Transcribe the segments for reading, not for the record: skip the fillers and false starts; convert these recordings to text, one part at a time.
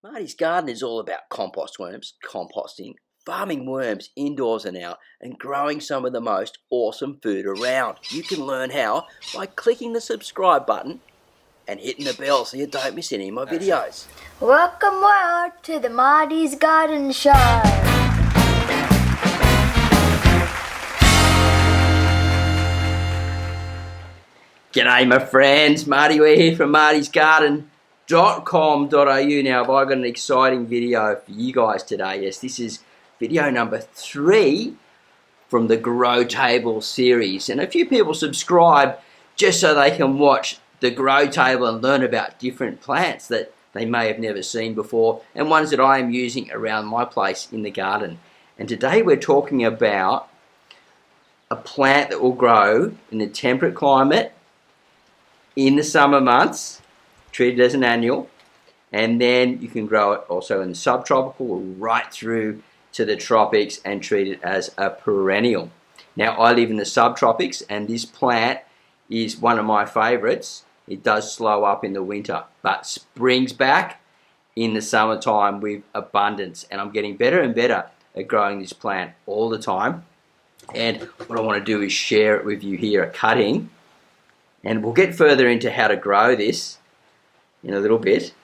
Marty's garden is all about compost worms, composting, farming worms indoors and out, and growing some of the most awesome food around. You can learn how by clicking the subscribe button and hitting the bell so you don't miss any of my videos. Welcome to the Marty's Garden Show. G'day my friends, Marty Ware here from martysgarden.com.au. Now have I got an exciting video for you guys today. Yes, this is video number 3 from the Grow Table series. And a few people subscribe just so they can watch the Grow Table and learn about different plants that they may have never seen before and ones that I am using around my place in the garden. And today we're talking about a plant that will grow in a temperate climate in the summer months, treated as an annual, and then you can grow it also in the subtropical right through to the tropics and treat it as a perennial. Now I live in the subtropics and this plant is one of my favorites. It does slow up in the winter but springs back in the summertime with abundance, and I'm getting better and better at growing this plant all the time. And what I want to do is share it with you here, a cutting. And we'll get further into how to grow this in a little bit. It's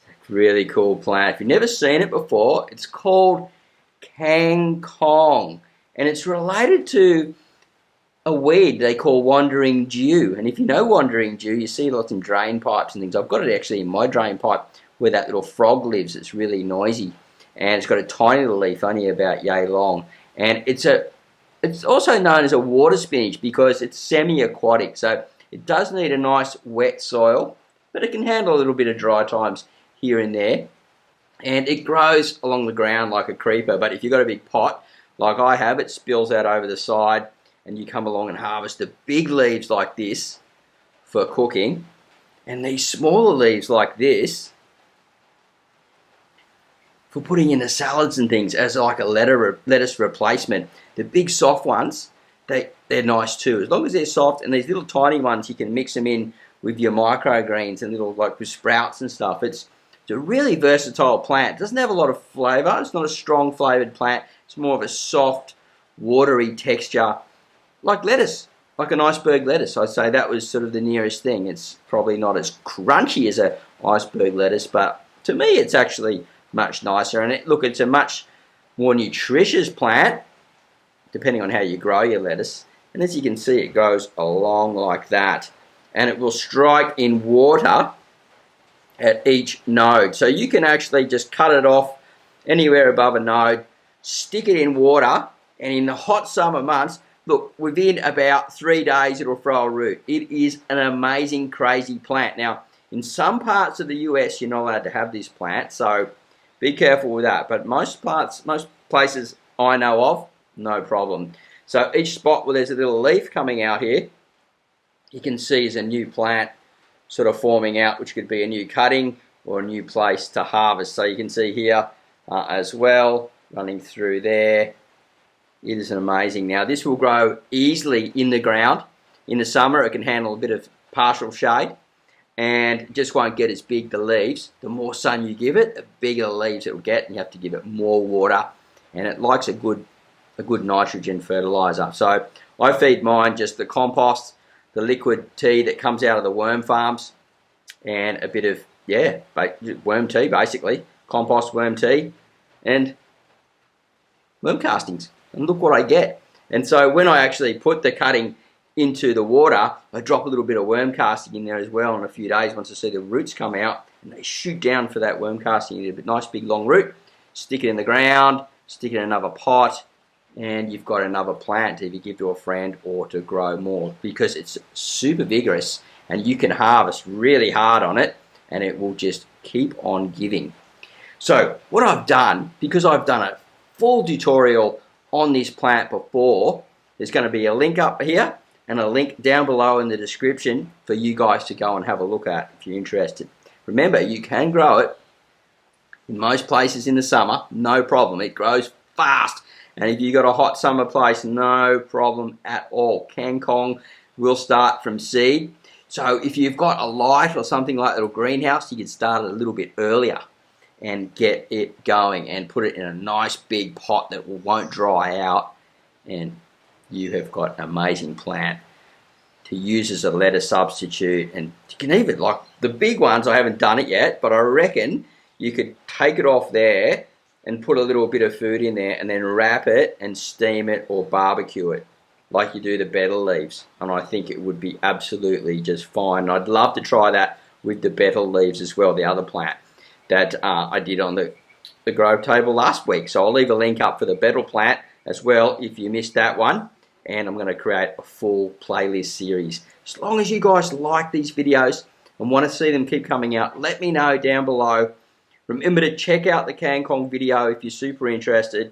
a really cool plant. If you've never seen it before, it's called Kangkong. And it's related to a weed they call wandering dew. And if you know wandering dew, you see lots in drain pipes and things. I've got it actually in my drain pipe where that little frog lives. It's really noisy. And it's got a tiny little leaf, only about yay long. And it's also known as a water spinach because it's semi-aquatic, so it does need a nice wet soil, but it can handle a little bit of dry times here and there. And it grows along the ground like a creeper, but if you've got a big pot, like I have, it spills out over the side, and you come along and harvest the big leaves like this for cooking, and these smaller leaves like this for putting in the salads and things as like a lettuce replacement. The big soft ones, they're nice too. As long as they're soft, and these little tiny ones, you can mix them in with your microgreens and little like with sprouts and stuff. It's a really versatile plant. It doesn't have a lot of flavour. It's not a strong flavoured plant. It's more of a soft, watery texture, like lettuce, like an iceberg lettuce. I'd say that was sort of the nearest thing. It's probably not as crunchy as an iceberg lettuce, but to me it's actually much nicer. And it's a much more nutritious plant depending on how you grow your lettuce. And as you can see, it goes along like that, and it will strike in water at each node. So you can actually just cut it off anywhere above a node, stick it in water, and in the hot summer months, look, within about 3 days it'll throw a root. It is an amazing, crazy plant. Now, in some parts of the US, you're not allowed to have this plant, so be careful with that. But most places I know of, no problem. So each spot where there's a little leaf coming out here, you can see is a new plant sort of forming out, which could be a new cutting or a new place to harvest. So you can see here as well, running through there. It is amazing. Now this will grow easily in the ground. In the summer it can handle a bit of partial shade, and it just won't get as big, the leaves. The more sun you give it, the bigger the leaves it will get, and you have to give it more water, and it likes a good nitrogen fertilizer. So I feed mine just the compost, the liquid tea that comes out of the worm farms, and a bit of worm tea, basically compost, worm tea, and worm castings, and look what I get. And so when I actually put the cutting into the water, I drop a little bit of worm casting in there as well in a few days once I see the roots come out, and they shoot down for that worm casting. You get a nice big long root, stick it in the ground, stick it in another pot, and you've got another plant to either give to a friend or to grow more, because it's super vigorous and you can harvest really hard on it and it will just keep on giving. So what I've done, because I've done a full tutorial on this plant before, there's going to be a link up here and a link down below in the description for you guys to go and have a look at if you're interested. Remember, you can grow it in most places in the summer, no problem. It grows fast. And if you've got a hot summer place, no problem at all. Kangkong will start from seed. So if you've got a light or something like that, or greenhouse, you can start it a little bit earlier and get it going and put it in a nice big pot that won't dry out, and you have got an amazing plant to use as a lettuce substitute. And you can even, like the big ones, I haven't done it yet, but I reckon you could take it off there and put a little bit of food in there and then wrap it and steam it or barbecue it like you do the betel leaves, and I think it would be absolutely just fine. I'd love to try that with the betel leaves as well, the other plant that I did on the grow table last week. So I'll leave a link up for the betel plant as well if you missed that one, and I'm going to create a full playlist series. As long as you guys like these videos and want to see them keep coming out, let me know down below. Remember to check out the Kangkong video if you're super interested,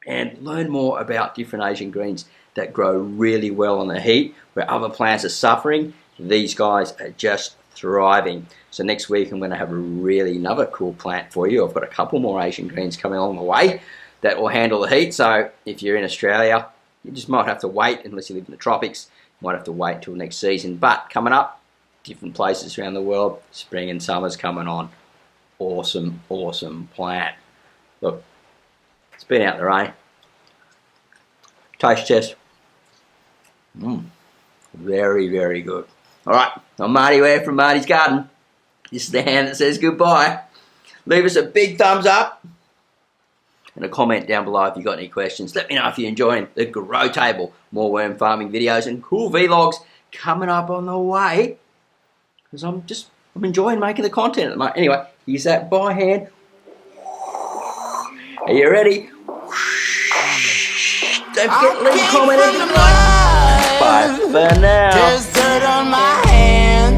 and learn more about different Asian greens that grow really well on the heat. Where other plants are suffering, these guys are just thriving. So next week I'm going to have another cool plant for you. I've got a couple more Asian greens coming along the way that will handle the heat. So if you're in Australia, you just might have to wait, unless you live in the tropics, you might have to wait till next season. But coming up, different places around the world, spring and summer's coming on. Awesome, awesome plant. Look, it's been out the rain. Taste test. Very, very good. Alright, I'm Marty Ware from Marty's Garden. This is the hand that says goodbye. Leave us a big thumbs up and a comment down below if you've got any questions. Let me know if you're enjoying the Grow Table. More worm farming videos and cool vlogs coming up on the way, because I'm enjoying making the content at the moment. Anyway, here's that by hand. Are you ready? Don't forget to leave a comment and like. Bye for now. There's dirt on my hands.